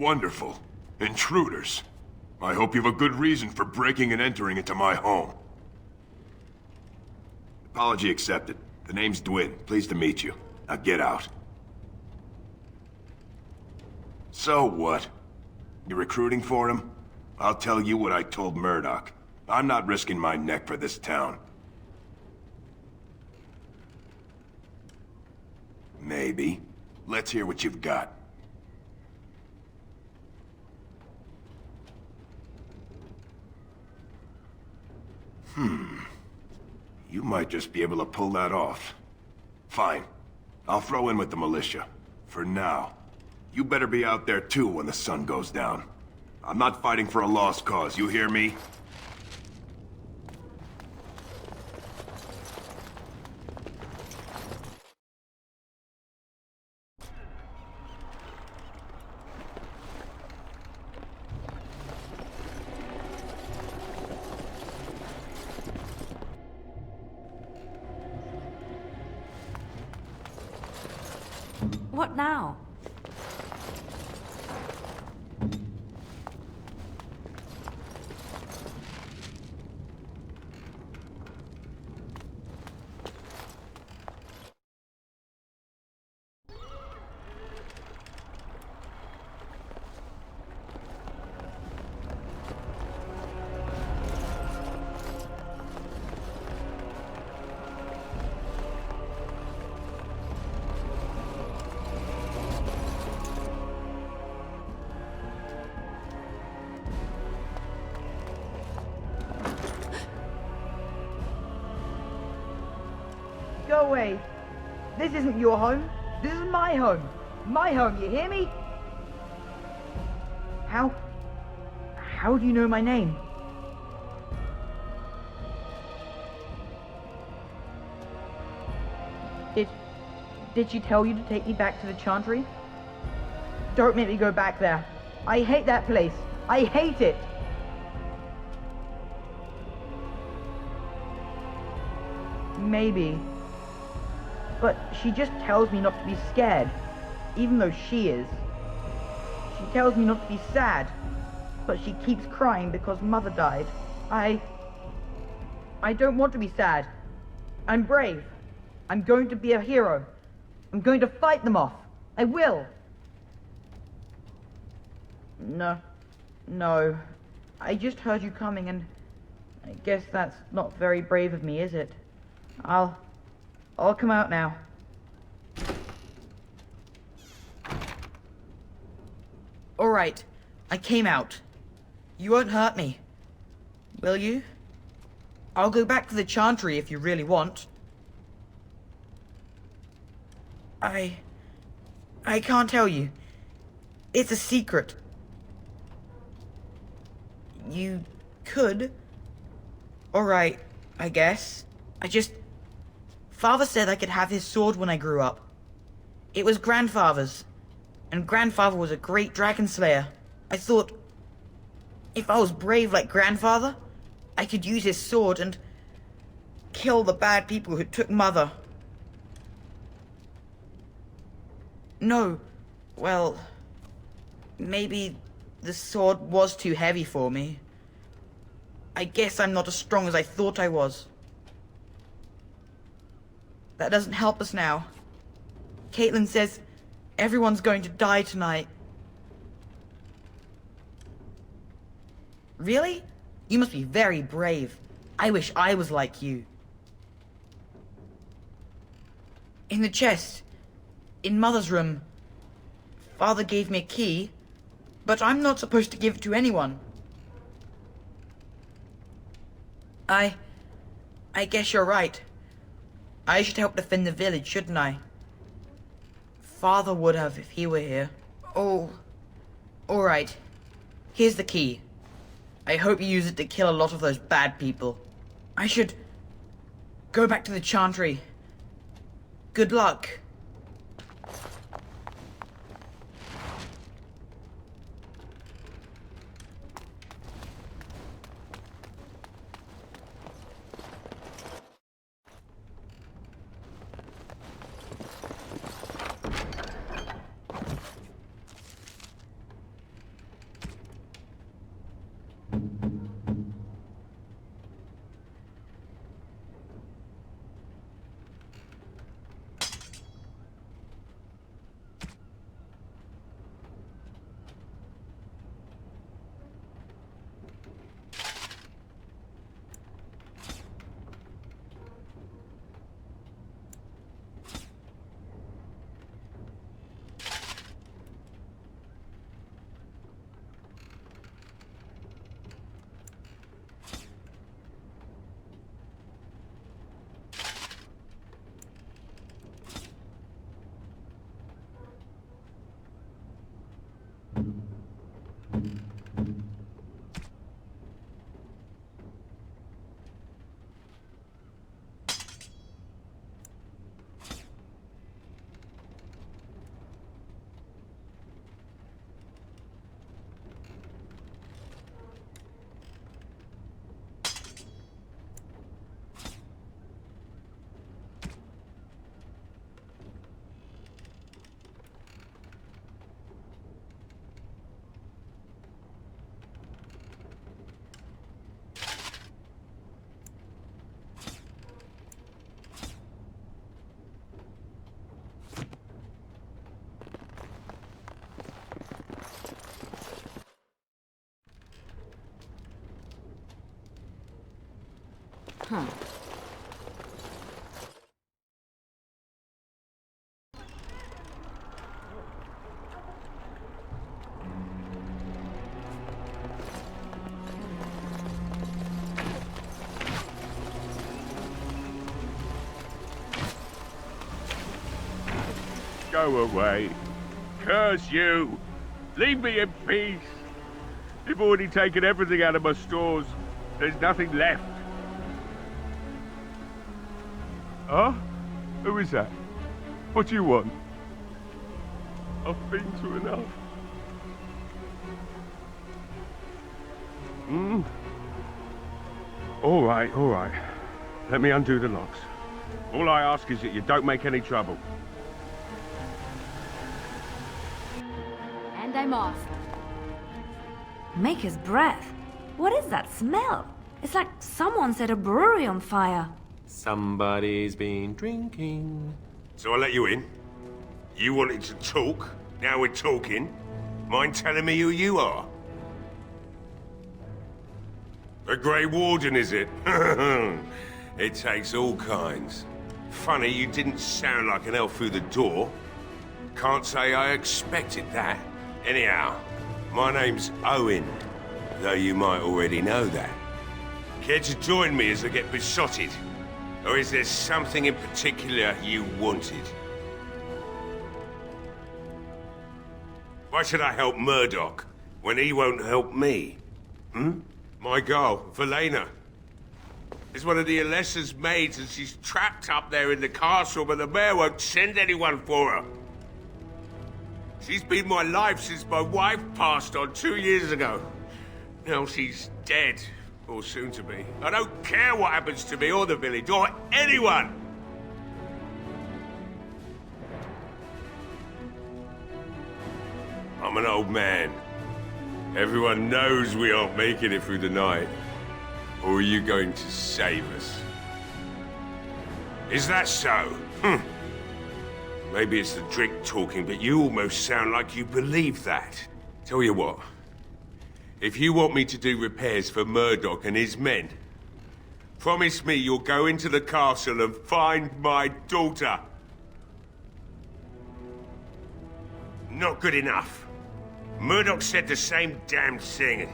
Wonderful. Intruders. I hope you have a good reason for breaking and entering into my home. Apology accepted. The name's Dwin. Pleased to meet you. Now get out. So what? You recruiting for him? I'll tell you what I told Murdoch. I'm not risking my neck for this town. Maybe. Let's hear what you've got. You might just be able to pull that off. Fine. I'll throw in with the militia. For now. You better be out there too when the sun goes down. I'm not fighting for a lost cause, you hear me? What now? Go away. This isn't your home. This is my home. My home, you hear me? How do you know my name? Did she tell you to take me back to the Chantry? Don't make me go back there. I hate that place. I hate it. Maybe. But she just tells me not to be scared, even though she is. She tells me not to be sad, but she keeps crying because Mother died. I don't want to be sad. I'm brave. I'm going to be a hero. I'm going to fight them off. I will. No. I just heard you coming and I guess that's not very brave of me, is it? I'll come out now. Alright, I came out. You won't hurt me, will you? I'll go back to the Chantry if you really want. I can't tell you. It's a secret. You could. Alright, I guess. Father said I could have his sword when I grew up. It was Grandfather's, and Grandfather was a great dragon slayer. I thought, if I was brave like Grandfather, I could use his sword and kill the bad people who took Mother. No, well, maybe the sword was too heavy for me. I guess I'm not as strong as I thought I was. That doesn't help us now. Caitlin says everyone's going to die tonight. Really? You must be very brave. I wish I was like you. In the chest, in Mother's room, Father gave me a key, but I'm not supposed to give it to anyone. I guess you're right. I should help defend the village, shouldn't I? Father would have if he were here. Oh, alright. Here's the key. I hope you use it to kill a lot of those bad people. I should go back to the Chantry. Good luck. Go away. Curse you! Leave me in peace! You've already taken everything out of my stores. There's nothing left. Huh? Who is that? What do you want? I've been through enough. All right. Let me undo the locks. All I ask is that you don't make any trouble. And I'm off. Maker's breath. What is that smell? It's like someone set a brewery on fire. Somebody's been drinking. So I let you in. You wanted to talk. Now we're talking. Mind telling me who you are? The Grey Warden, is it? It takes all kinds. Funny, you didn't sound like an elf through the door. Can't say I expected that. Anyhow, my name's Owen, though you might already know that. Care to join me as I get besotted? Or is there something in particular you wanted? Why should I help Murdoch when he won't help me? My girl, Velena, is one of the Alessa's maids, and she's trapped up there in the castle, but the mayor won't send anyone for her. She's been my life since my wife passed on 2 years ago. Now she's dead, or soon to be. I don't care what happens to me or the village, or anyone! I'm an old man. Everyone knows we aren't making it through the night. Or are you going to save us? Is that so? Maybe it's the drink talking, but you almost sound like you believe that. Tell you what, if you want me to do repairs for Murdoch and his men, promise me you'll go into the castle and find my daughter. Not good enough. Murdoch said the same damn thing,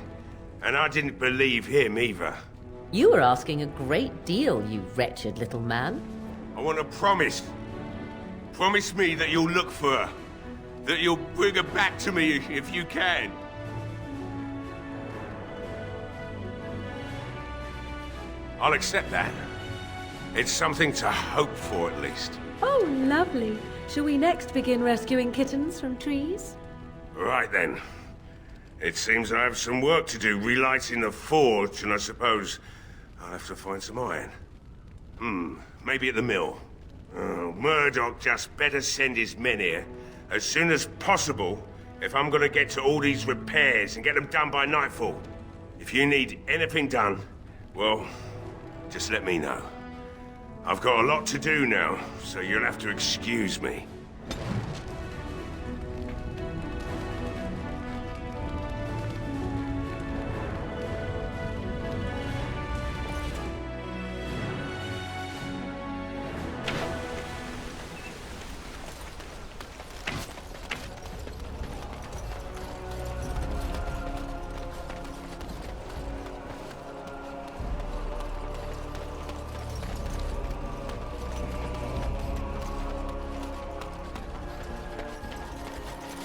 and I didn't believe him either. You were asking a great deal, you wretched little man. I want a promise. Promise me that you'll look for her. That you'll bring her back to me if you can. I'll accept that. It's something to hope for, at least. Oh, lovely. Shall we next begin rescuing kittens from trees? Right then. It seems I have some work to do relighting the forge, and I suppose I'll have to find some iron. Maybe at the mill. Murdoch just better send his men here as soon as possible if I'm gonna get to all these repairs and get them done by nightfall. If you need anything done, well, just let me know. I've got a lot to do now, so you'll have to excuse me.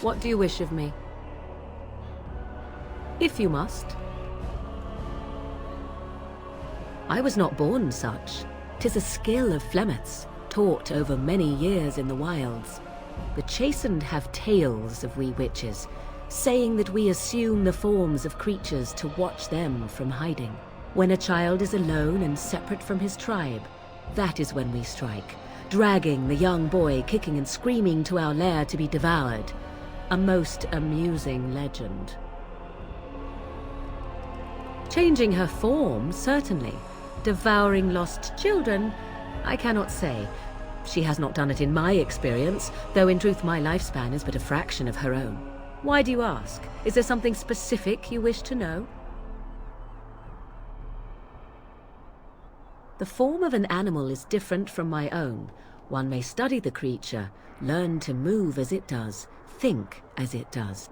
What do you wish of me? If you must. I was not born such. 'Tis a skill of Flemeth's, taught over many years in the wilds. The chastened have tales of we witches, saying that we assume the forms of creatures to watch them from hiding. When a child is alone and separate from his tribe, that is when we strike, dragging the young boy kicking and screaming to our lair to be devoured. A most amusing legend. Changing her form, certainly. Devouring lost children, I cannot say. She has not done it in my experience, though in truth my lifespan is but a fraction of her own. Why do you ask? Is there something specific you wish to know? The form of an animal is different from my own. One may study the creature, learn to move as it does, think as it does.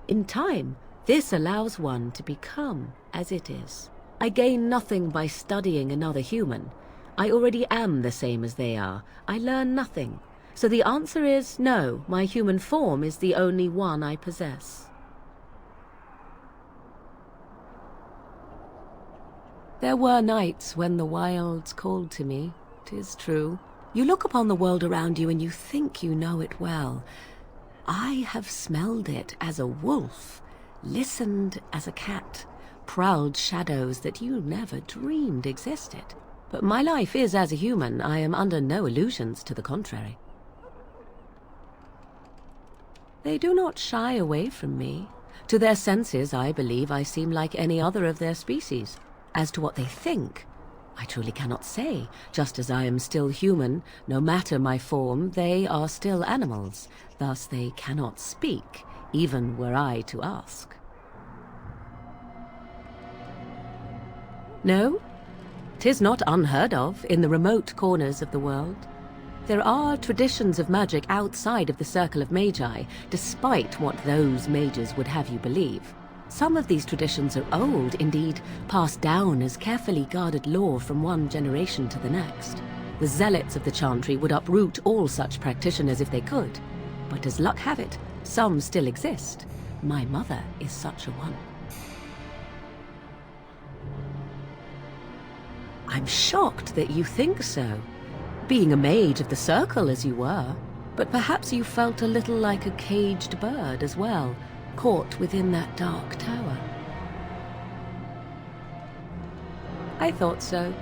In time, this allows one to become as it is. I gain nothing by studying another human. I already am the same as they are. I learn nothing. So the answer is no, my human form is the only one I possess. There were nights when the wilds called to me, 'tis true. You look upon the world around you and you think you know it well. I have smelled it as a wolf, listened as a cat, prowled shadows that you never dreamed existed. But my life is as a human. I am under no illusions to the contrary. They do not shy away from me. To their senses, I believe I seem like any other of their species. As to what they think, I truly cannot say. Just as I am still human, no matter my form, they are still animals. Thus they cannot speak, even were I to ask. No, 'tis not unheard of in the remote corners of the world. There are traditions of magic outside of the circle of Magi, despite what those mages would have you believe. Some of these traditions are old, indeed, passed down as carefully guarded lore from one generation to the next. The zealots of the chantry would uproot all such practitioners if they could. But as luck have it, some still exist. My mother is such a one. I'm shocked that you think so, being a mage of the circle as you were. But perhaps you felt a little like a caged bird as well, caught within that dark tower. I thought so.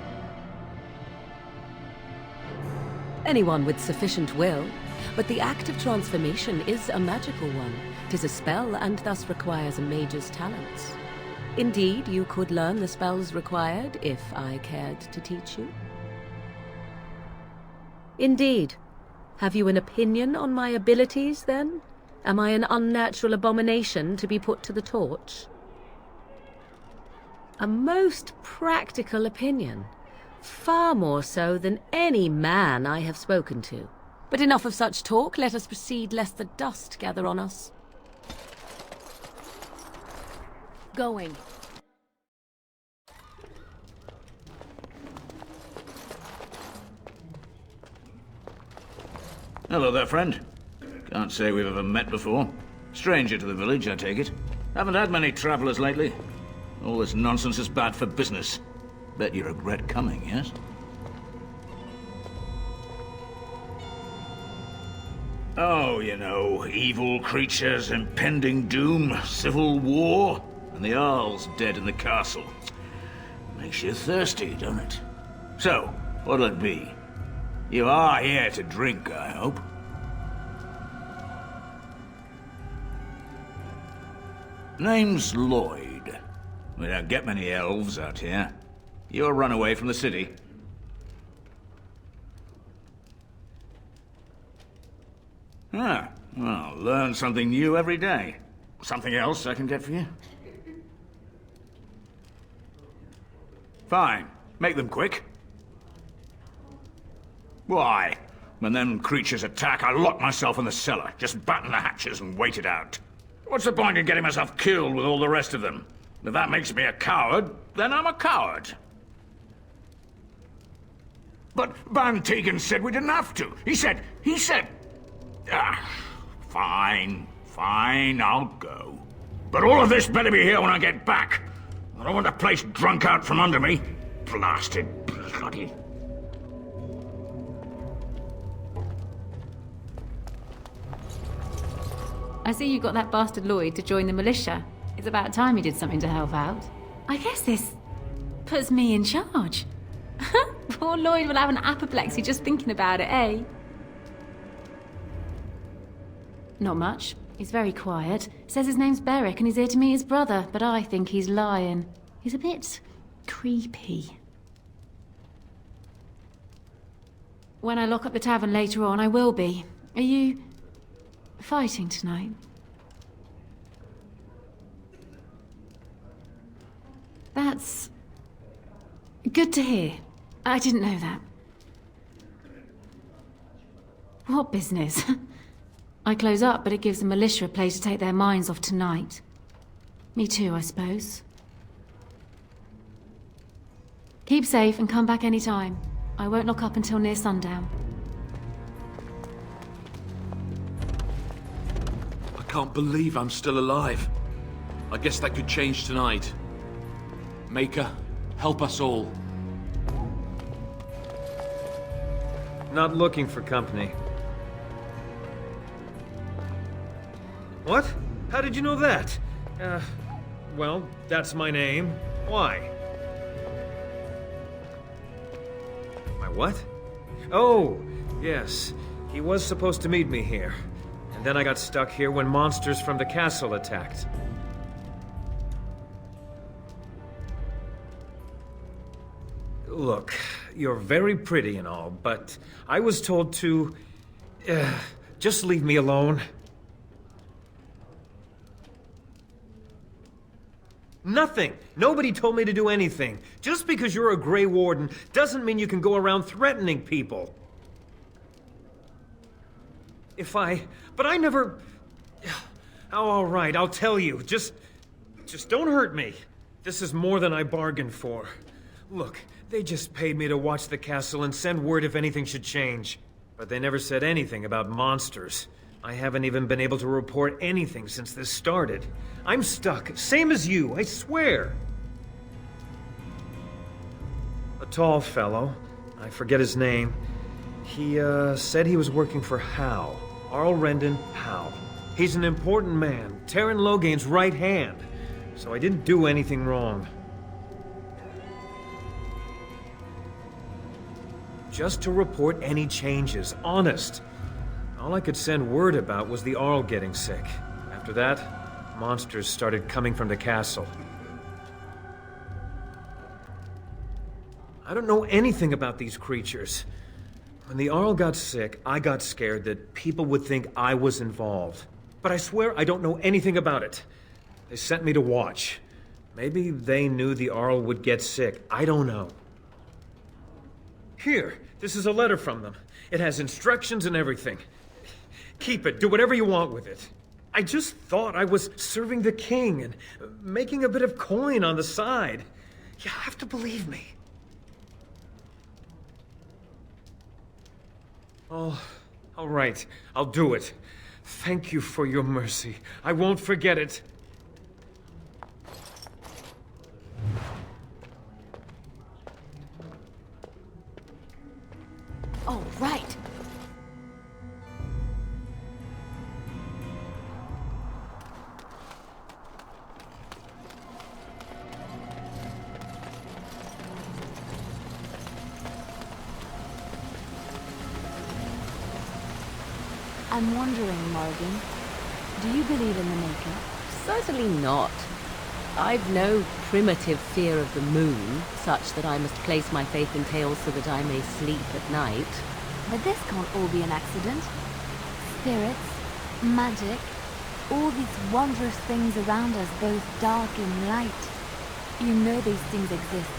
Anyone with sufficient will, but the act of transformation is a magical one. 'Tis a spell and thus requires a mage's talents. Indeed, you could learn the spells required if I cared to teach you. Indeed. Have you an opinion on my abilities, then? Am I an unnatural abomination to be put to the torch? A most practical opinion. Far more so than any man I have spoken to. But enough of such talk. Let us proceed, lest the dust gather on us. Going. Hello there, friend. Can't say we've ever met before. Stranger to the village, I take it. Haven't had many travelers lately. All this nonsense is bad for business. Bet you regret coming, yes? Oh, you know, evil creatures, impending doom, civil war, and the Earl's dead in the castle. Makes you thirsty, don't it? So, what'll it be? You are here to drink, I hope. Name's Lloyd. We don't get many elves out here. You're a runaway from the city. Ah, well, learn something new every day. Something else I can get for you? Fine. Make them quick. Why? When them creatures attack, I lock myself in the cellar. Just batten the hatches and wait it out. What's the point in getting myself killed with all the rest of them? If that makes me a coward, then I'm a coward. But Van Tegan said we didn't have to. He said... Fine, I'll go. But all of this better be here when I get back. I don't want the place drunk out from under me. Blasted bloody... I see you got that bastard Lloyd to join the militia. It's about time he did something to help out. I guess this puts me in charge. Poor Lloyd will have an apoplexy just thinking about it, eh? Not much. He's very quiet. Says his name's Beric and he's here to meet his brother, but I think he's lying. He's a bit creepy. When I lock up the tavern later on, I will be. Are you fighting tonight? That's good to hear. I didn't know that. What business? I close up, but it gives the militia a place to take their minds off tonight. Me too, I suppose. Keep safe and come back any time. I won't lock up until near sundown. I can't believe I'm still alive. I guess that could change tonight. Maker, help us all. Not looking for company. What? How did you know that? Well, that's my name. Why? My what? Oh, yes. He was supposed to meet me here. And then I got stuck here when monsters from the castle attacked. Look, you're very pretty and all, but I was told to... just leave me alone. Nothing! Nobody told me to do anything. Just because you're a Grey Warden doesn't mean you can go around threatening people. But I never... Oh, all right, I'll tell you. Just don't hurt me. This is more than I bargained for. Look, they just paid me to watch the castle and send word if anything should change. But they never said anything about monsters. I haven't even been able to report anything since this started. I'm stuck, same as you, I swear. A tall fellow, I forget his name. He, said he was working for Howe. Arl Rendon Howe. He's an important man, Terran Logain's right hand. So I didn't do anything wrong. Just to report any changes, honest. All I could send word about was the Arl getting sick. After that, monsters started coming from the castle. I don't know anything about these creatures. When the Arl got sick, I got scared that people would think I was involved. But I swear I don't know anything about it. They sent me to watch. Maybe they knew the Arl would get sick. I don't know. Here, this is a letter from them. It has instructions and everything. Keep it. Do whatever you want with it. I just thought I was serving the king and making a bit of coin on the side. You have to believe me. Oh, all right. I'll do it. Thank you for your mercy. I won't forget it. Oh, right. I'm wondering, Morgan, do you believe in the Maker? Certainly not. I've no primitive fear of the moon, such that I must place my faith in tales so that I may sleep at night. But this can't all be an accident. Spirits, magic, all these wondrous things around us, both dark and light. You know these things exist.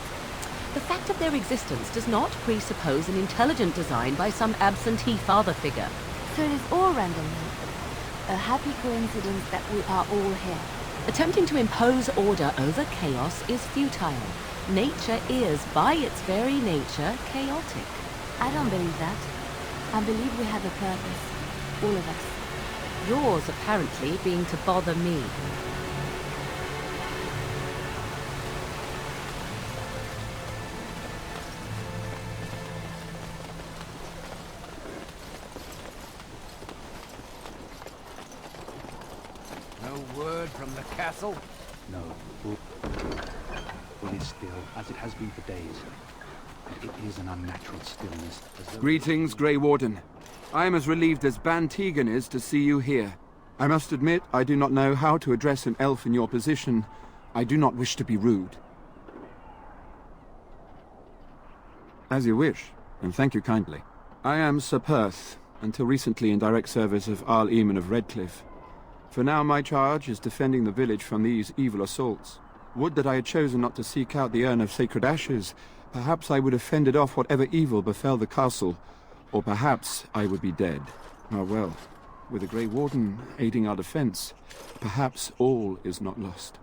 The fact of their existence does not presuppose an intelligent design by some absentee father figure. So it is all random. A happy coincidence that we are all here. Attempting to impose order over chaos is futile. Nature is, by its very nature, chaotic. I don't believe that. I believe we have a purpose. All of us. Yours, apparently, being to bother me. No word from the castle? No. All is still, as it has been for days. And it is an unnatural stillness. Greetings, Grey Warden. I am as relieved as Ban Tegan is to see you here. I must admit, I do not know how to address an elf in your position. I do not wish to be rude. As you wish, and thank you kindly. I am Sir Perth, until recently in direct service of Arl Eamon of Redcliffe. For now my charge is defending the village from these evil assaults. Would that I had chosen not to seek out the urn of sacred ashes. Perhaps I would have fended off whatever evil befell the castle, or perhaps I would be dead. Ah well, with the Grey Warden aiding our defense, perhaps all is not lost.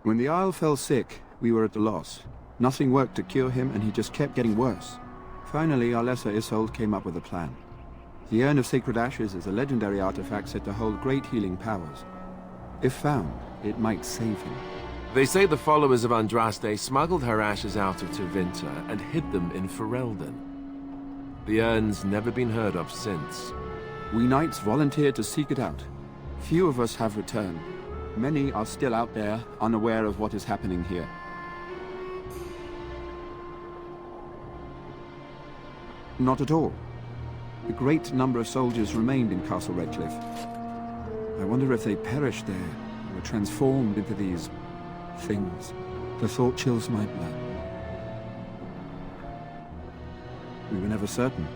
When the Isle fell sick, we were at a loss. Nothing worked to cure him, and he just kept getting worse. Finally, our lesser Isolde came up with a plan. The Urn of Sacred Ashes is a legendary artifact said to hold great healing powers. If found, it might save him. They say the followers of Andraste smuggled her ashes out of Tevinter and hid them in Ferelden. The urn's never been heard of since. We knights volunteered to seek it out. Few of us have returned. Many are still out there, unaware of what is happening here. Not at all. A great number of soldiers remained in Castle Redcliffe. I wonder if they perished there, or were transformed into these things. The thought chills my blood. We were never certain.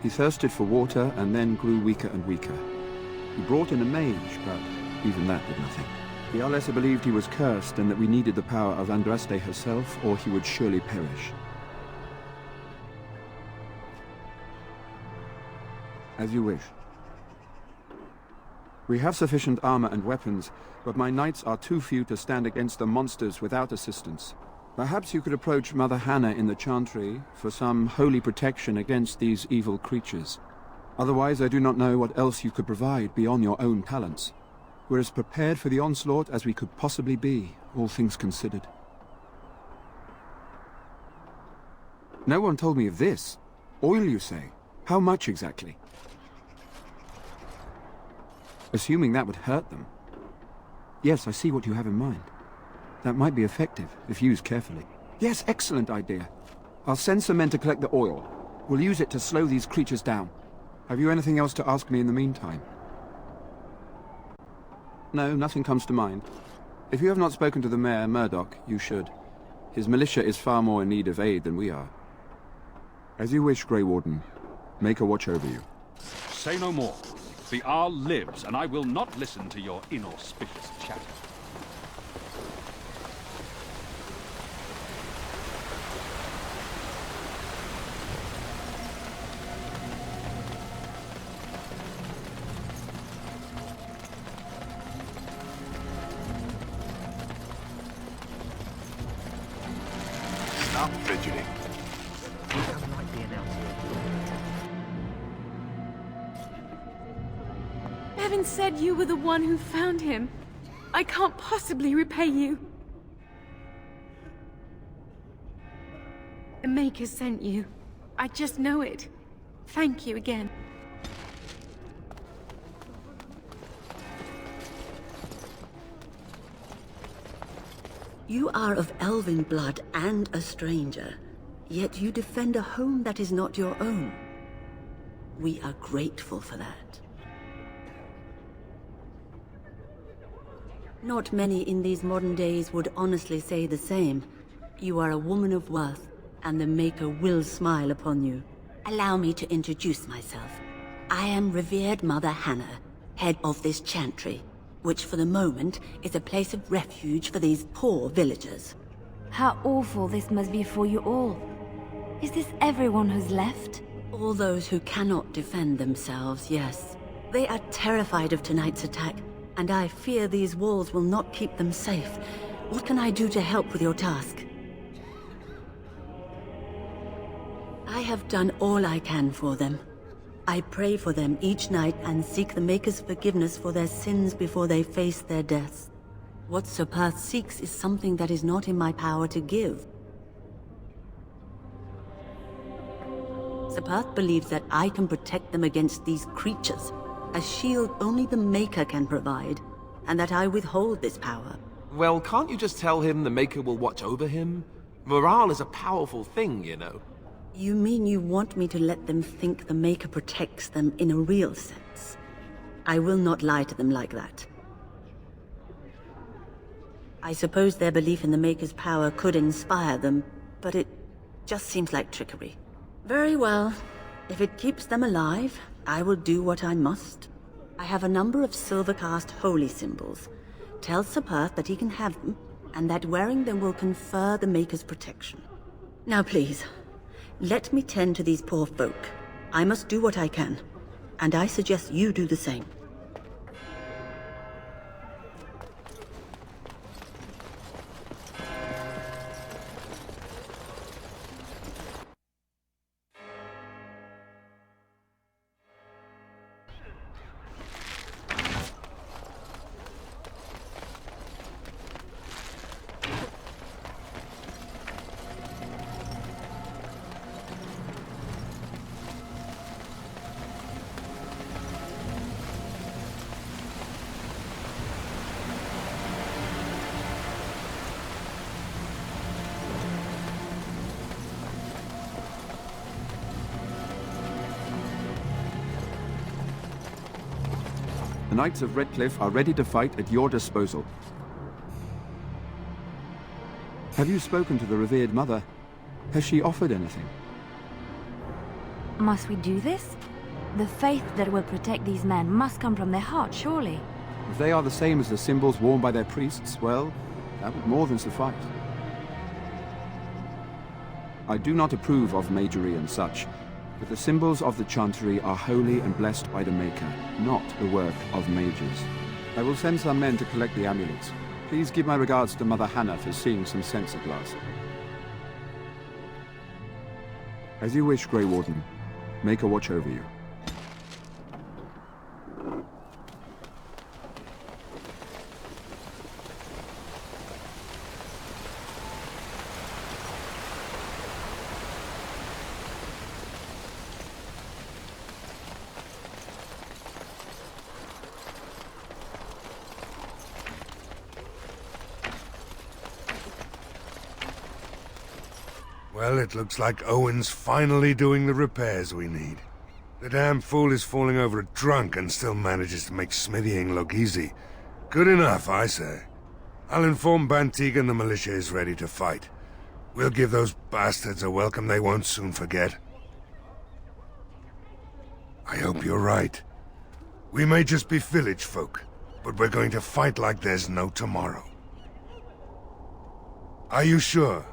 He thirsted for water and then grew weaker and weaker. He brought in a mage, but even that did nothing. The Arlessa believed he was cursed and that we needed the power of Andraste herself, or he would surely perish. As you wish. We have sufficient armor and weapons, but my knights are too few to stand against the monsters without assistance. Perhaps you could approach Mother Hannah in the Chantry for some holy protection against these evil creatures. Otherwise, I do not know what else you could provide beyond your own talents. We're as prepared for the onslaught as we could possibly be, all things considered. No one told me of this. Oil, you say? How much exactly? Assuming that would hurt them. Yes, I see what you have in mind. That might be effective, if used carefully. Yes, excellent idea. I'll send some men to collect the oil. We'll use it to slow these creatures down. Have you anything else to ask me in the meantime? No, nothing comes to mind. If you have not spoken to the Mayor, Murdoch, you should. His militia is far more in need of aid than we are. As you wish, Grey Warden. Maker watch over you. Say no more. The Arl lives, and I will not listen to your inauspicious chatter. Stop fidgeting. Bevan said you were the one who found him. I can't possibly repay you. The Maker sent you. I just know it. Thank you again. You are of elven blood and a stranger, yet you defend a home that is not your own. We are grateful for that. Not many in these modern days would honestly say the same. You are a woman of worth, and the Maker will smile upon you. Allow me to introduce myself. I am revered Mother Hannah, head of this chantry, which for the moment is a place of refuge for these poor villagers. How awful this must be for you all. Is this everyone who's left? All those who cannot defend themselves, yes. They are terrified of tonight's attack, and I fear these walls will not keep them safe. What can I do to help with your task? I have done all I can for them. I pray for them each night and seek the Maker's forgiveness for their sins before they face their deaths. What Sir Perth seeks is something that is not in my power to give. Sir Perth believes that I can protect them against these creatures, a shield only the Maker can provide, and that I withhold this power. Well, can't you just tell him the Maker will watch over him? Morale is a powerful thing, you know. You mean you want me to let them think the Maker protects them in a real sense? I will not lie to them like that. I suppose their belief in the Maker's power could inspire them, but it just seems like trickery. Very well. If it keeps them alive, I will do what I must. I have a number of silver-cast holy symbols. Tell Sir Perth that he can have them, and that wearing them will confer the Maker's protection. Now please, let me tend to these poor folk. I must do what I can, and I suggest you do the same. The Knights of Redcliffe are ready to fight at your disposal. Have you spoken to the revered mother? Has she offered anything? Must we do this? The faith that will protect these men must come from their heart, surely. If they are the same as the symbols worn by their priests, well, that would more than suffice. I do not approve of magery and such, but the symbols of the Chantry are holy and blessed by the Maker, not the work of mages. I will send some men to collect the amulets. Please give my regards to Mother Hannah for seeing some sense at last. As you wish, Grey Warden. Maker watch over you. Well, it looks like Owen's finally doing the repairs we need. The damn fool is falling over drunk and still manages to make smithying look easy. Good enough, I say. I'll inform Bantigan the militia is ready to fight. We'll give those bastards a welcome they won't soon forget. I hope you're right. We may just be village folk, but we're going to fight like there's no tomorrow. Are you sure?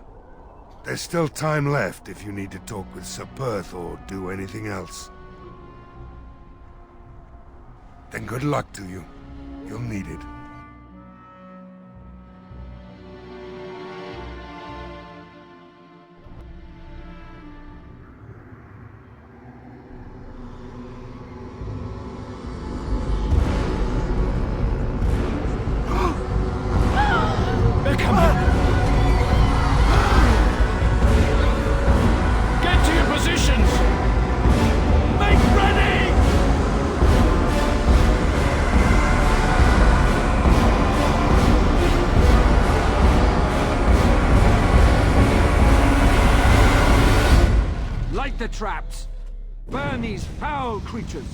There's still time left if you need to talk with Sir Perth or do anything else. Then good luck to you. You'll need it. The traps! Burn these foul creatures!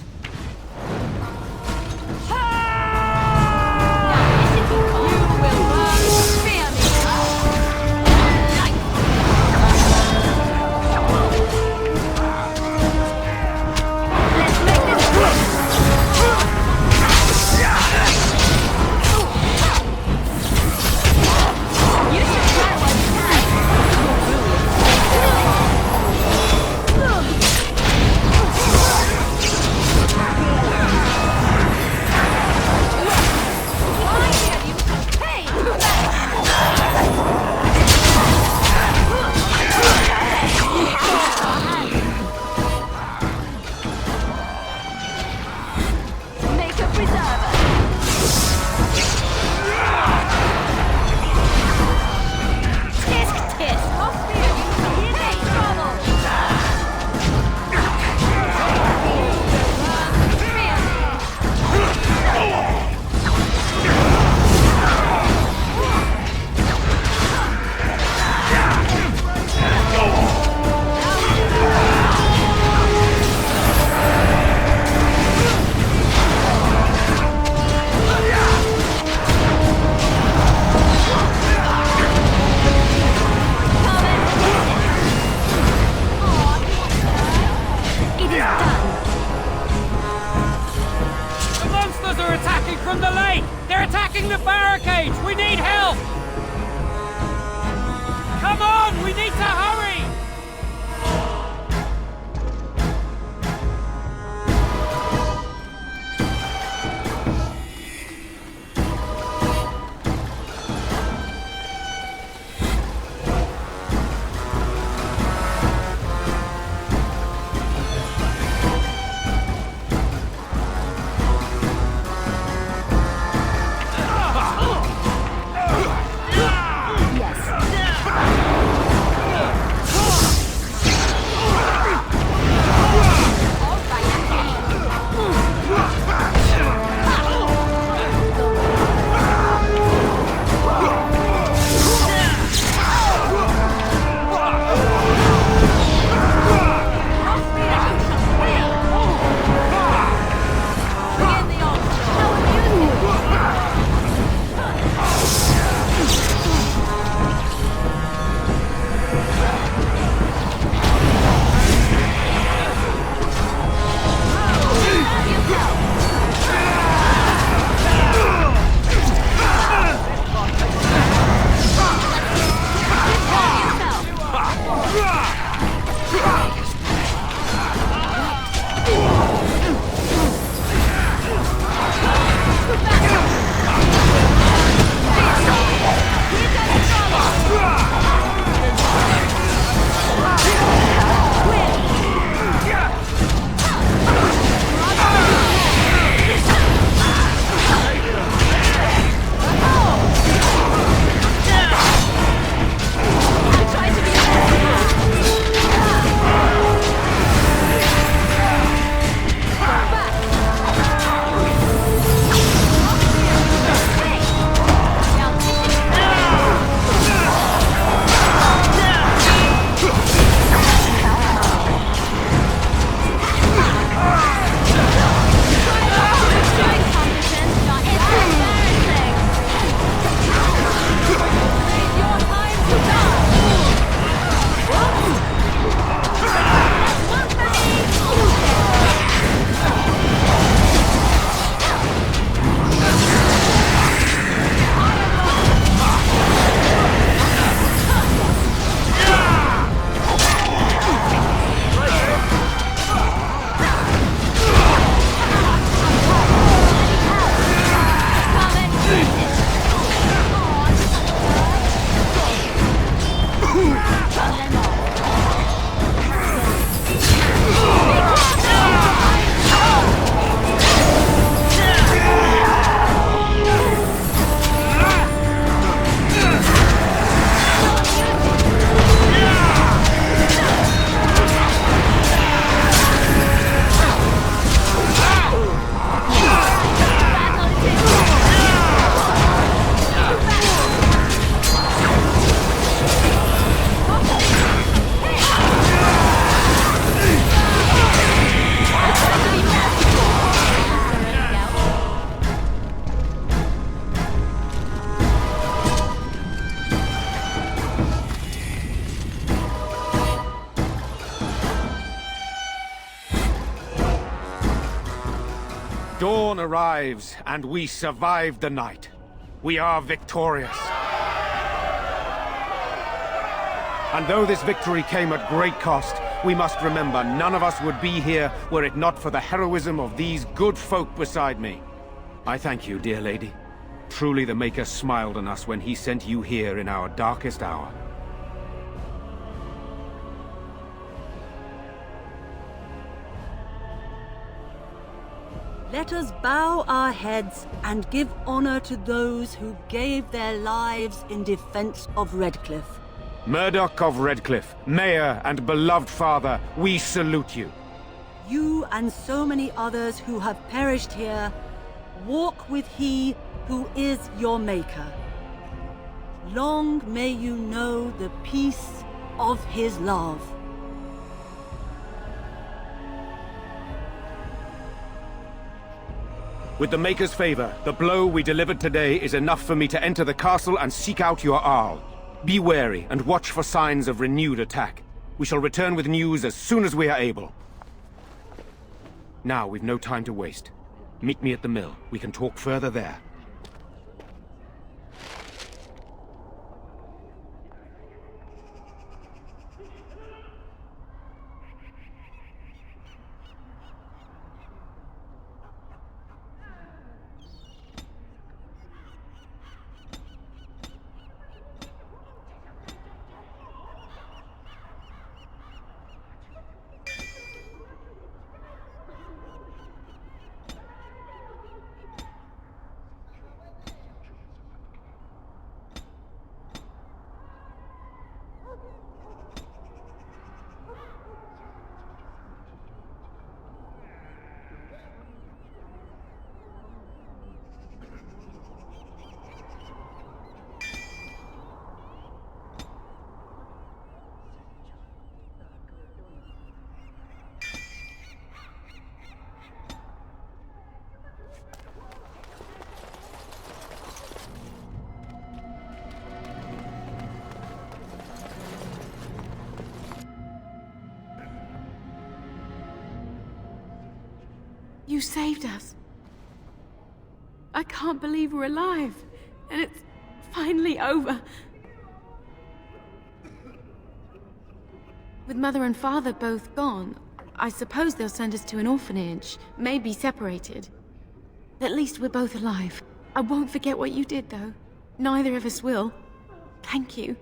barricades! We need help! Come on! We need to hurry! Dawn arrives, and we survived the night. We are victorious. And though this victory came at great cost, we must remember none of us would be here were it not for the heroism of these good folk beside me. I thank you, dear lady. Truly the Maker smiled on us when he sent you here in our darkest hour. Let us bow our heads and give honor to those who gave their lives in defense of Redcliffe. Murdoch of Redcliffe, Mayor and beloved father, we salute you. You and so many others who have perished here, walk with he who is your Maker. Long may you know the peace of his love. With the Maker's favor, the blow we delivered today is enough for me to enter the castle and seek out your Arl. Be wary and watch for signs of renewed attack. We shall return with news as soon as we are able. Now we've no time to waste. Meet me at the mill. We can talk further there. You saved us. I can't believe we're alive, and it's finally over. With Mother and Father both gone, I suppose they'll send us to an orphanage, maybe separated. At least we're both alive. I won't forget what you did, though. Neither of us will. Thank you.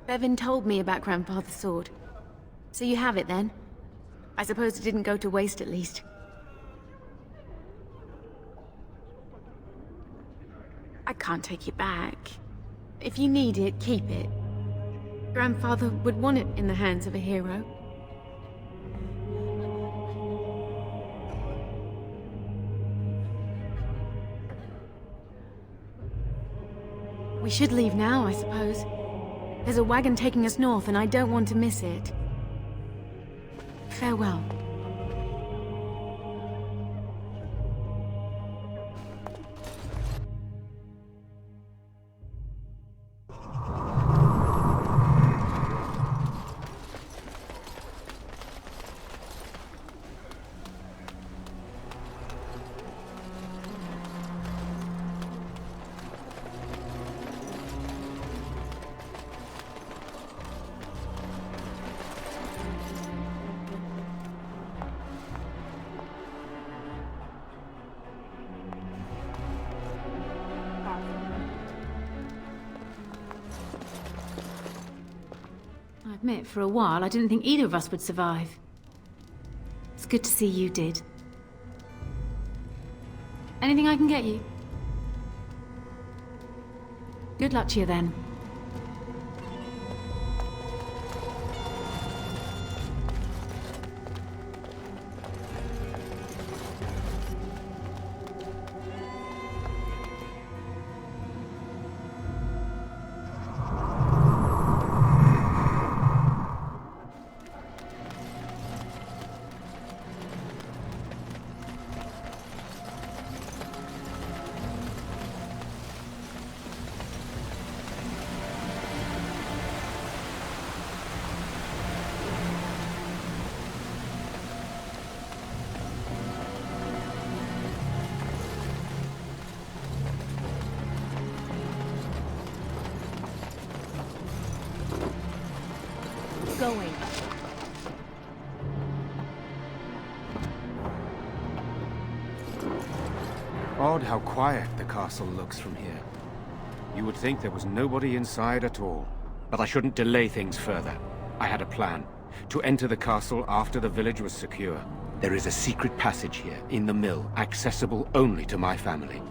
Bevan told me about Grandfather's sword. So you have it, then? I suppose it didn't go to waste, at least. I can't take it back. If you need it, keep it. Grandfather would want it in the hands of a hero. We should leave now, I suppose. There's a wagon taking us north, and I don't want to miss it. Farewell. I admit, for a while, I didn't think either of us would survive. It's good to see you did. Anything I can get you? Good luck to you, then. Going. Odd how quiet the castle looks from here. You would think there was nobody inside at all. But I shouldn't delay things further. I had a plan. To enter the castle after the village was secure. There is a secret passage here, in the mill, accessible only to my family.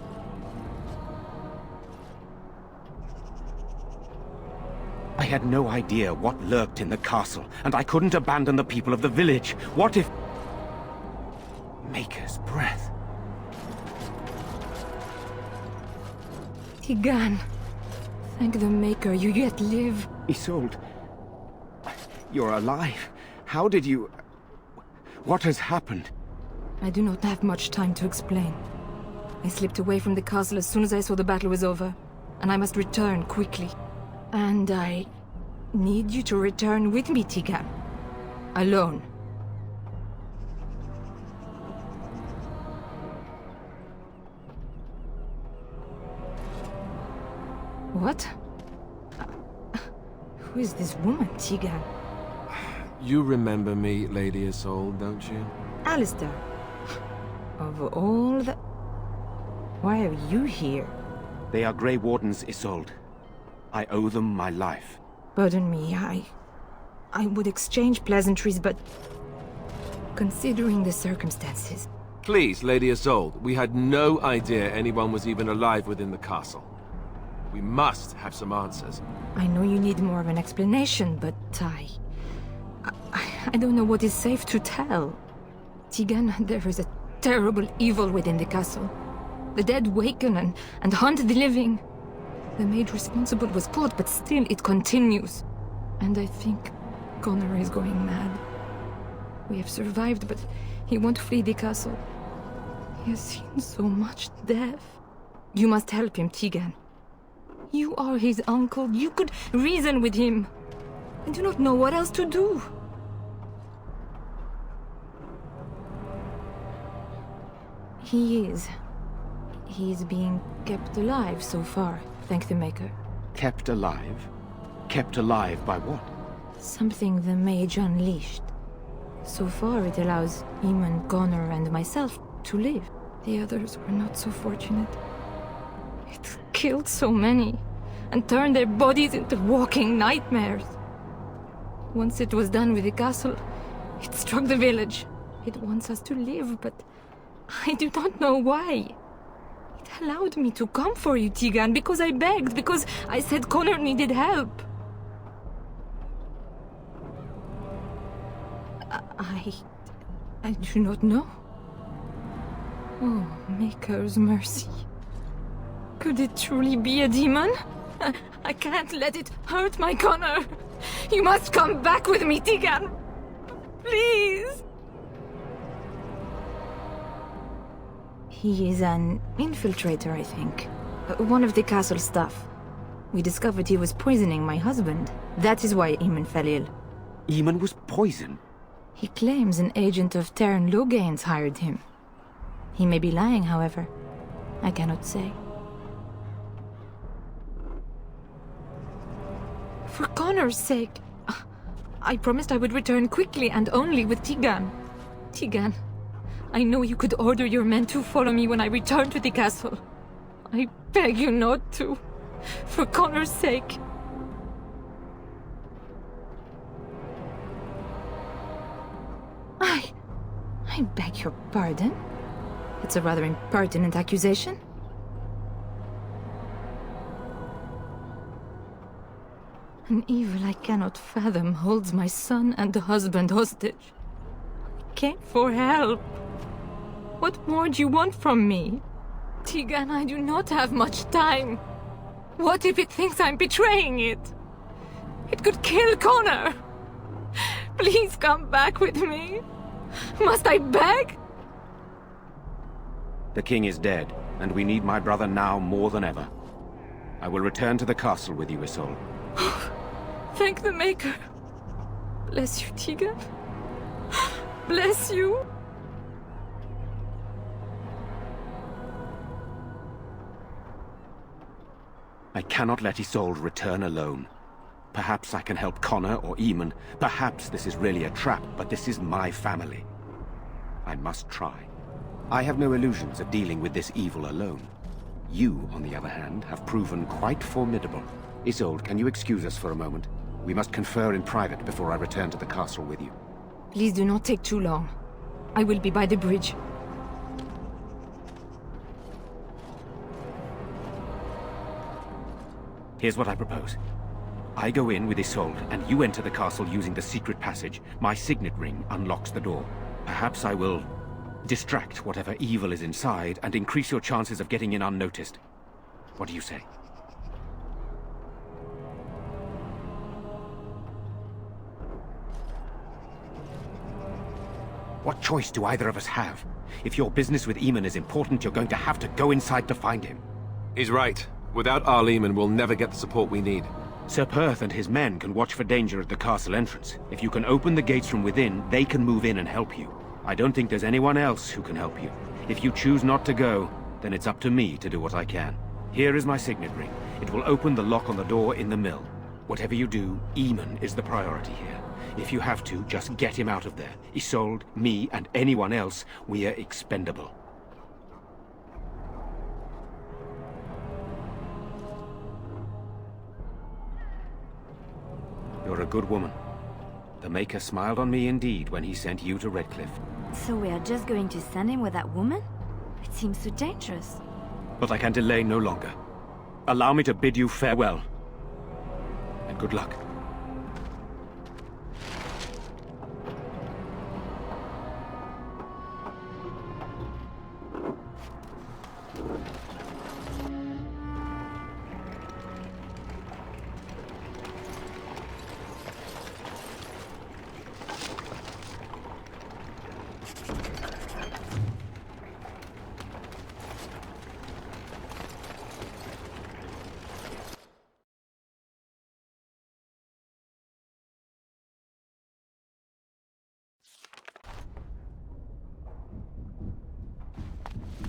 I had no idea what lurked in the castle, and I couldn't abandon the people of the village. What if... Maker's breath. Tigan. Thank the Maker, you yet live. Isolde. You're alive. How did you... What has happened? I do not have much time to explain. I slipped away from the castle as soon as I saw the battle was over, and I must return quickly. And I need you to return with me, Tigan. Alone. What? Who is this woman, Tigan? You remember me, Lady Isolde, don't you? Alistair. Of all the... Why are you here? They are Grey Wardens, Isolde. I owe them my life. Pardon me, I would exchange pleasantries, but... Considering the circumstances... Please, Lady Isolde, we had no idea anyone was even alive within the castle. We must have some answers. I know you need more of an explanation, but I don't know what is safe to tell. Tigan, there is a terrible evil within the castle. The dead waken and haunt the living. The maid responsible was caught, but still it continues. And I think Connor is going mad. We have survived, but he won't flee the castle. He has seen so much death. You must help him, Tigan. You are his uncle. You could reason with him. I do not know what else to do. He is. He is being kept alive so far, thank the Maker. Kept alive? Kept alive by what? Something the Mage unleashed. So far it allows Eamon, Connor, and myself to live. The others were not so fortunate. It killed so many, and turned their bodies into walking nightmares. Once it was done with the castle, it struck the village. It wants us to live, but I do not know why. It allowed me to come for you, Tegan, because I begged, because I said Connor needed help. I do not know. Oh, Maker's mercy. Could it truly be a demon? I can't let it hurt my Connor. You must come back with me, Tegan. Please. He is an infiltrator, I think. One of the castle staff. We discovered he was poisoning my husband. That is why Eamon fell ill. Eamon was poisoned? He claims an agent of Terran Logain's hired him. He may be lying, however. I cannot say. For Connor's sake, I promised I would return quickly and only with Tegan. Tegan, I know you could order your men to follow me when I return to the castle. I beg you not to. For Connor's sake. I beg your pardon? It's a rather impertinent accusation. An evil I cannot fathom holds my son and husband hostage. I came for help. What more do you want from me? Tegan, I do not have much time. What if it thinks I'm betraying it? It could kill Connor. Please come back with me. Must I beg? The king is dead, and we need my brother now more than ever. I will return to the castle with you, Isolde. Thank the Maker. Bless you, Tegan. Bless you. I cannot let Isolde return alone. Perhaps I can help Connor or Eamon. Perhaps this is really a trap, but this is my family. I must try. I have no illusions of dealing with this evil alone. You, on the other hand, have proven quite formidable. Isolde, can you excuse us for a moment? We must confer in private before I return to the castle with you. Please do not take too long. I will be by the bridge. Here's what I propose. I go in with Isolde, and you enter the castle using the secret passage. My signet ring unlocks the door. Perhaps I will distract whatever evil is inside and increase your chances of getting in unnoticed. What do you say? What choice do either of us have? If your business with Eamon is important, you're going to have to go inside to find him. He's right. Without our Eamon, we'll never get the support we need. Sir Perth and his men can watch for danger at the castle entrance. If you can open the gates from within, they can move in and help you. I don't think there's anyone else who can help you. If you choose not to go, then it's up to me to do what I can. Here is my signet ring. It will open the lock on the door in the mill. Whatever you do, Eamon is the priority here. If you have to, just get him out of there. Isolde, me, and anyone else, we are expendable. You're a good woman. The Maker smiled on me indeed when he sent you to Redcliffe. So we are just going to send him with that woman? It seems so dangerous. But I can delay no longer. Allow me to bid you farewell. And good luck.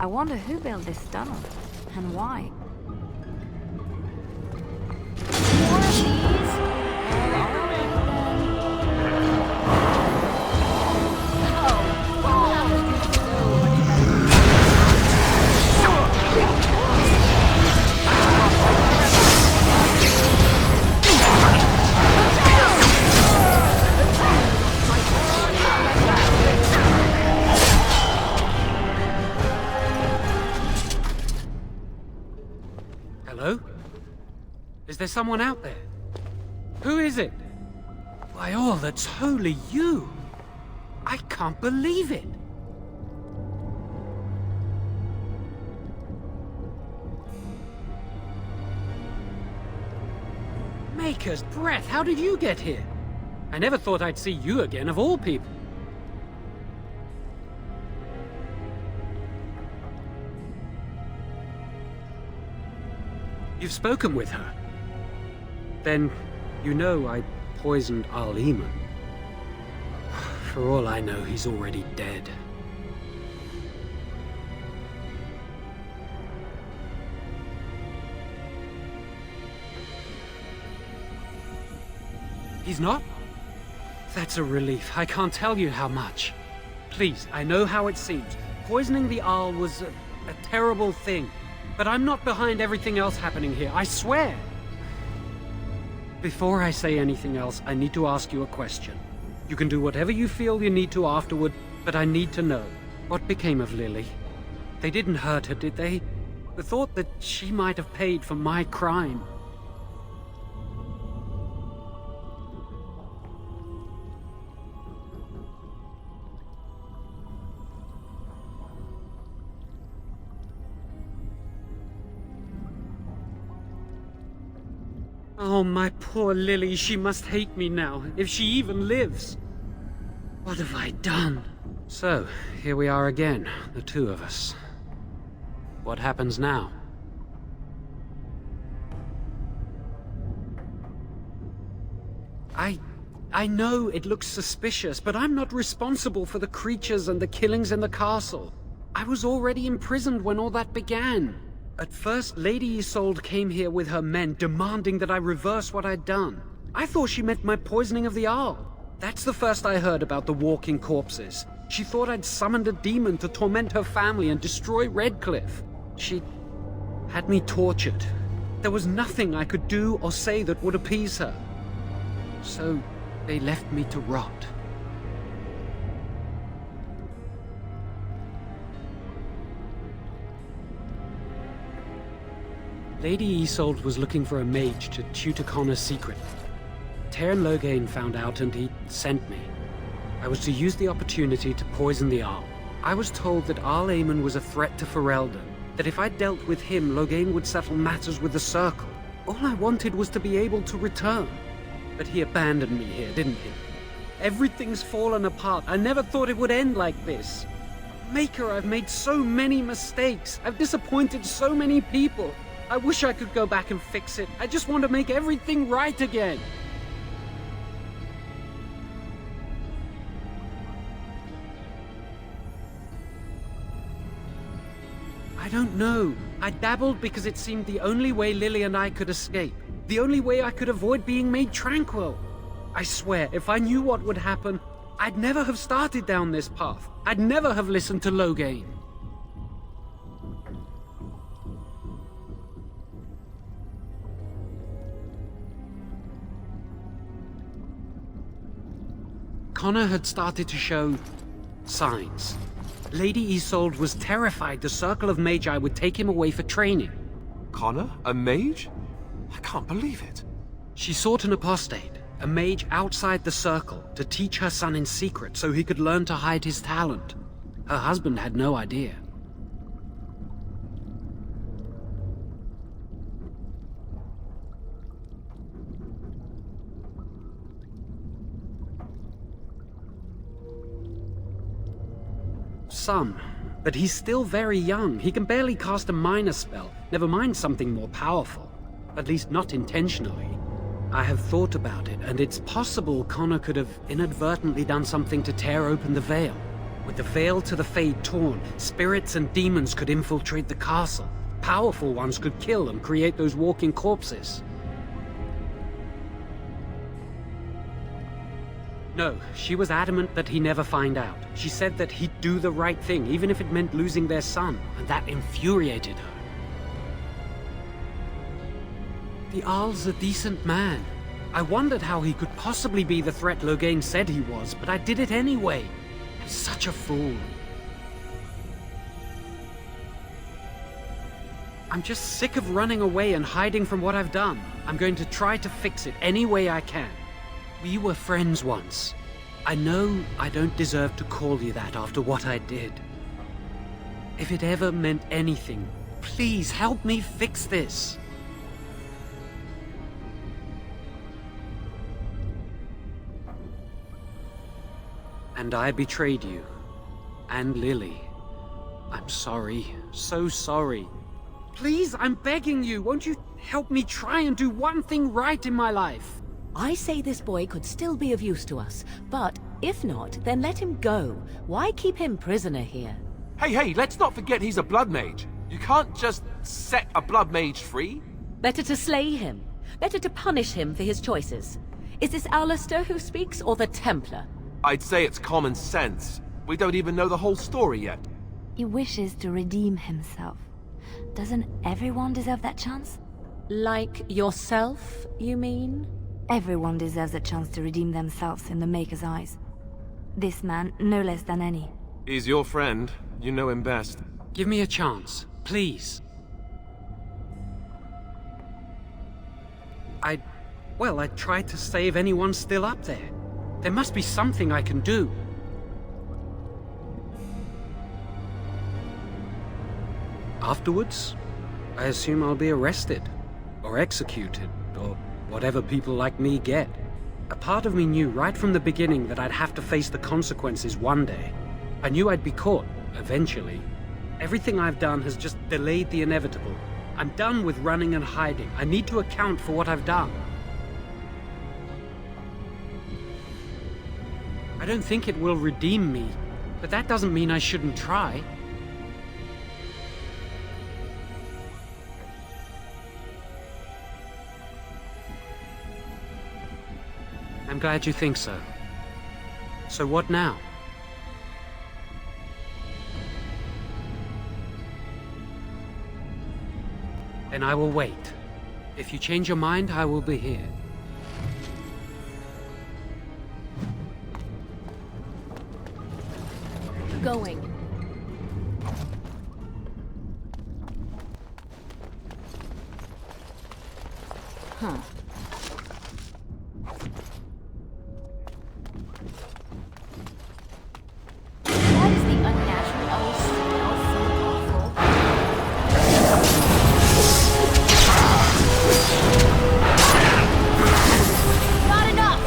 I wonder who built this tunnel, and why. More of these? Hello? Is there someone out there? Who is it? By all that's holy, you! I can't believe it! Maker's breath, how did you get here? I never thought I'd see you again, of all people. You've spoken with her? Then, you know I poisoned Al-Eman. For all I know, he's already dead. He's not? That's a relief. I can't tell you how much. Please, I know how it seems. Poisoning the Arl was a terrible thing. But I'm not behind everything else happening here, I swear! Before I say anything else, I need to ask you a question. You can do whatever you feel you need to afterward, but I need to know. What became of Lily? They didn't hurt her, did they? The thought that she might have paid for my crime. Oh, my poor Lily, she must hate me now, if she even lives. What have I done? So, here we are again, the two of us. What happens now? I know it looks suspicious, but I'm not responsible for the creatures and the killings in the castle. I was already imprisoned when all that began. At first, Lady Isolde came here with her men, demanding that I reverse what I'd done. I thought she meant my poisoning of the Arl. That's the first I heard about the walking corpses. She thought I'd summoned a demon to torment her family and destroy Redcliffe. She had me tortured. There was nothing I could do or say that would appease her. So, they left me to rot. Lady Isolde was looking for a mage to tutor Connor secretly. Teyrn Loghain found out and he sent me. I was to use the opportunity to poison the Arl. I was told that Al-Eman was a threat to Ferelden, that if I dealt with him, Loghain would settle matters with the Circle. All I wanted was to be able to return. But he abandoned me here, didn't he? Everything's fallen apart. I never thought it would end like this. Maker, I've made so many mistakes. I've disappointed so many people. I wish I could go back and fix it. I just want to make everything right again. I don't know. I dabbled because it seemed the only way Lily and I could escape. The only way I could avoid being made tranquil. I swear, if I knew what would happen, I'd never have started down this path. I'd never have listened to Loghain. Connor had started to show signs. Lady Isolde was terrified the Circle of Magi would take him away for training. Connor? A mage? I can't believe it. She sought an apostate, a mage outside the Circle, to teach her son in secret so he could learn to hide his talent. Her husband had no idea. Some, but he's still very young. He can barely cast a minor spell, never mind something more powerful. At least not intentionally. I have thought about it, and it's possible Connor could have inadvertently done something to tear open the veil. With the veil to the Fade torn, spirits and demons could infiltrate the castle. Powerful ones could kill and create those walking corpses. No, she was adamant that he never find out. She said that he'd do the right thing, even if it meant losing their son, and that infuriated her. The Arl's a decent man. I wondered how he could possibly be the threat Loghain said he was, but I did it anyway. Such a fool. I'm just sick of running away and hiding from what I've done. I'm going to try to fix it any way I can. We were friends once. I know I don't deserve to call you that after what I did. If it ever meant anything, please help me fix this. And I betrayed you. And Lily. I'm sorry. So sorry. Please, I'm begging you, won't you help me try and do one thing right in my life? I say this boy could still be of use to us, but if not, then let him go. Why keep him prisoner here? Hey, let's not forget he's a blood mage. You can't just set a blood mage free. Better to slay him. Better to punish him for his choices. Is this Alistair who speaks, or the Templar? I'd say it's common sense. We don't even know the whole story yet. He wishes to redeem himself. Doesn't everyone deserve that chance? Like yourself, you mean? Everyone deserves a chance to redeem themselves in the Maker's eyes. This man, no less than any. He's your friend. You know him best. Give me a chance, please. I tried to save anyone still up there. There must be something I can do. Afterwards, I assume I'll be arrested, or executed, or whatever people like me get. A part of me knew right from the beginning that I'd have to face the consequences one day. I knew I'd be caught, eventually. Everything I've done has just delayed the inevitable. I'm done with running and hiding. I need to account for what I've done. I don't think it will redeem me, but that doesn't mean I shouldn't try. I'm glad you think so. So what now? Then I will wait. If you change your mind, I will be here. Going. Huh. Why does the unnatural old smell so awful? Not enough!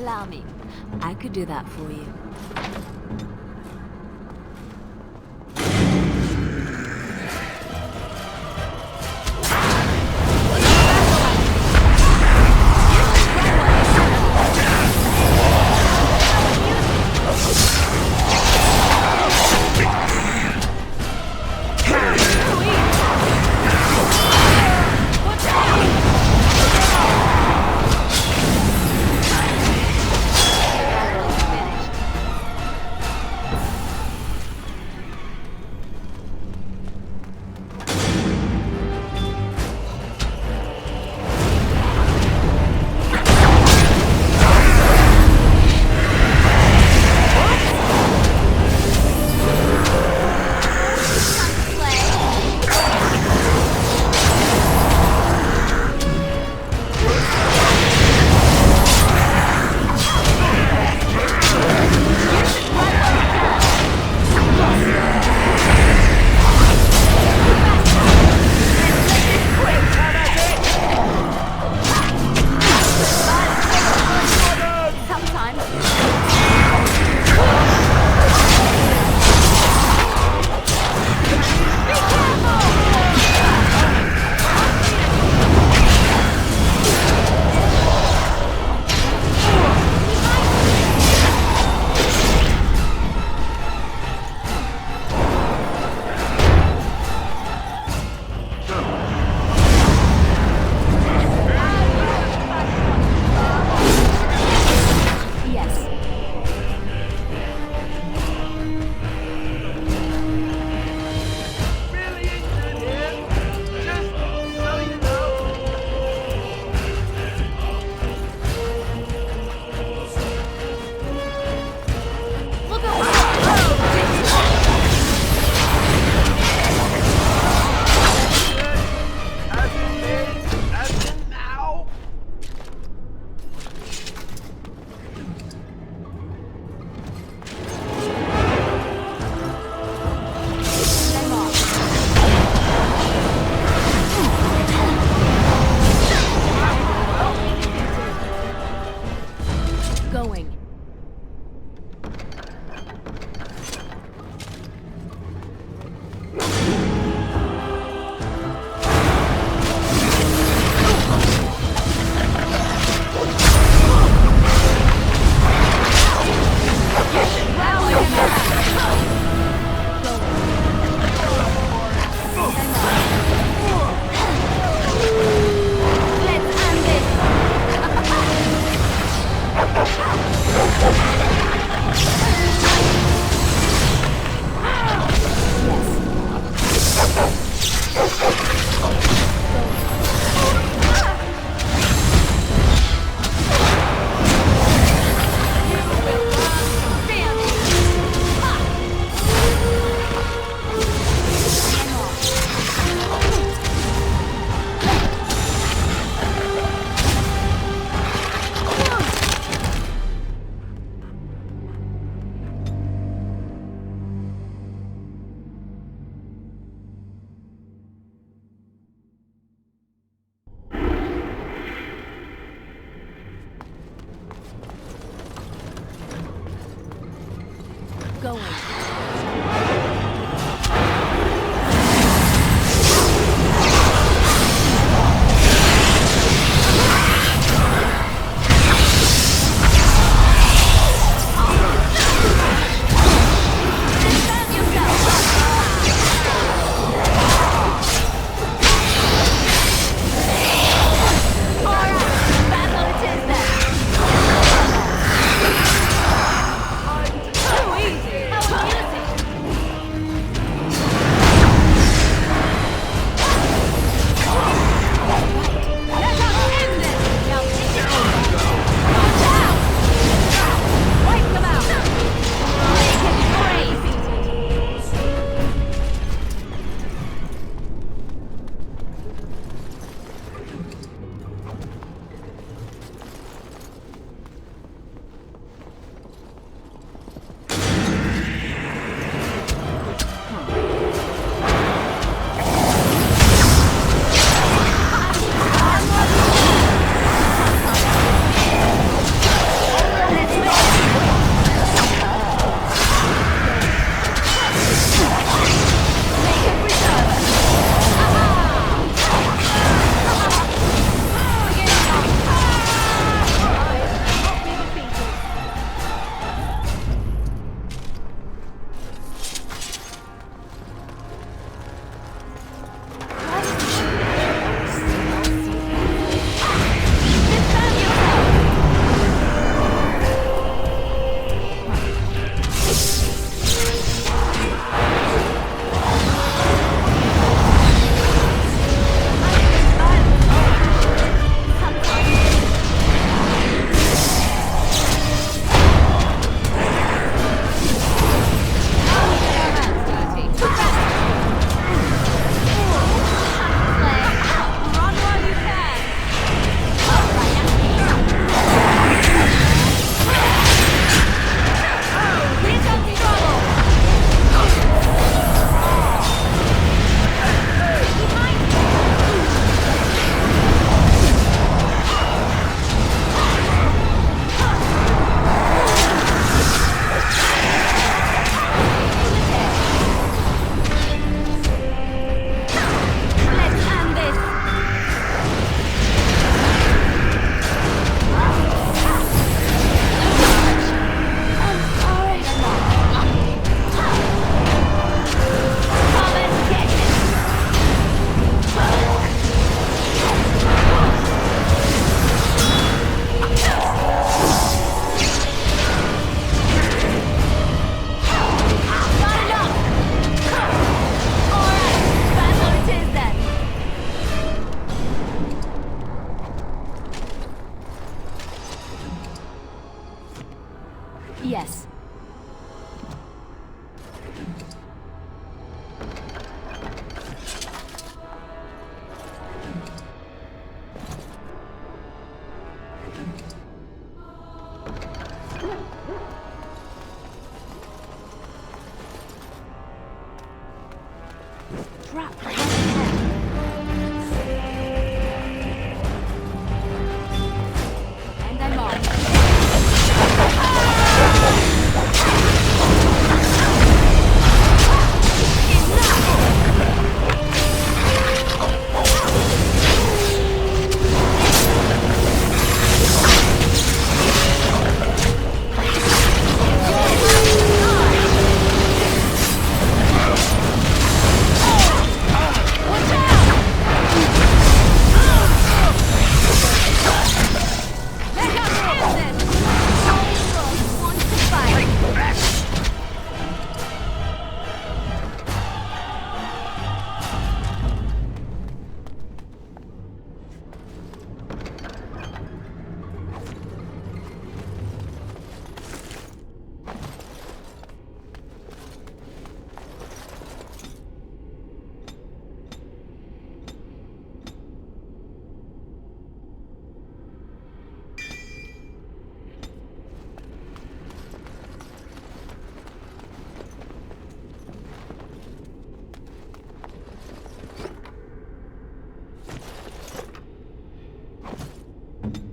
Allow me. I could do that for you.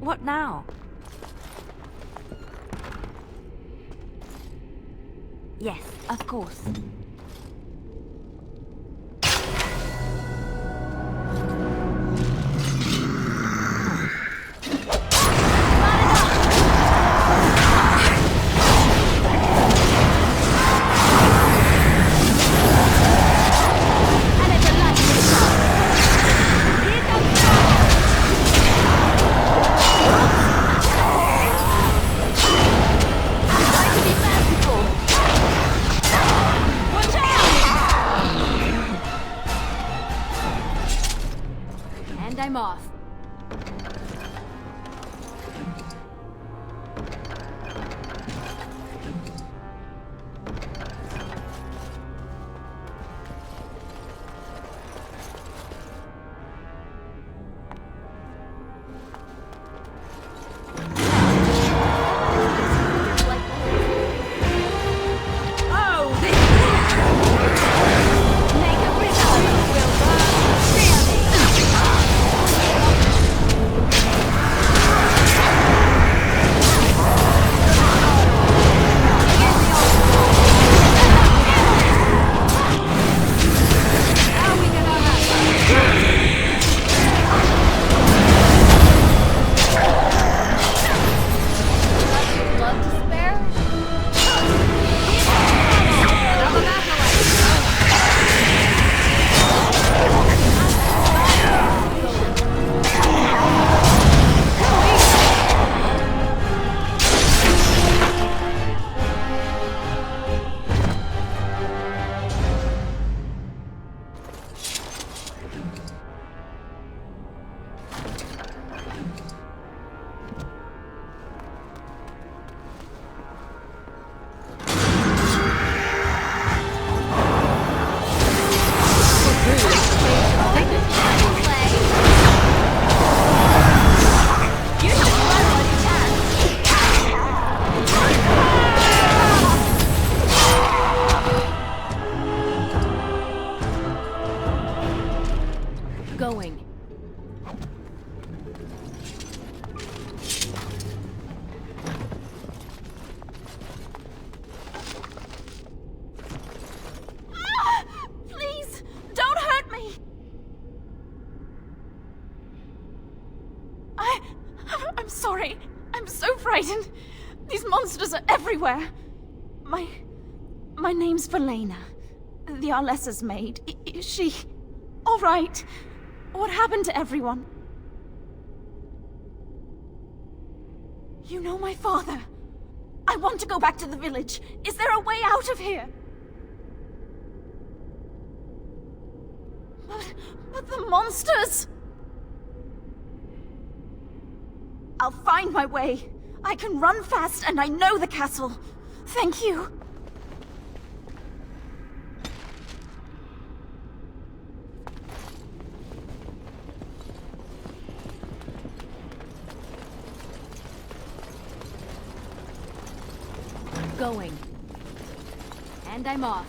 What now? Yes, of course. And I'm off. Going. Please, don't hurt me! I'm sorry. I'm so frightened. These monsters are everywhere. My name's Velena. The Arlessa's maid. Is she all right? What happened to everyone? You know my father. I want to go back to the village. Is there a way out of here? But the monsters! I'll find my way. I can run fast and I know the castle. Thank you. Going. And I'm off.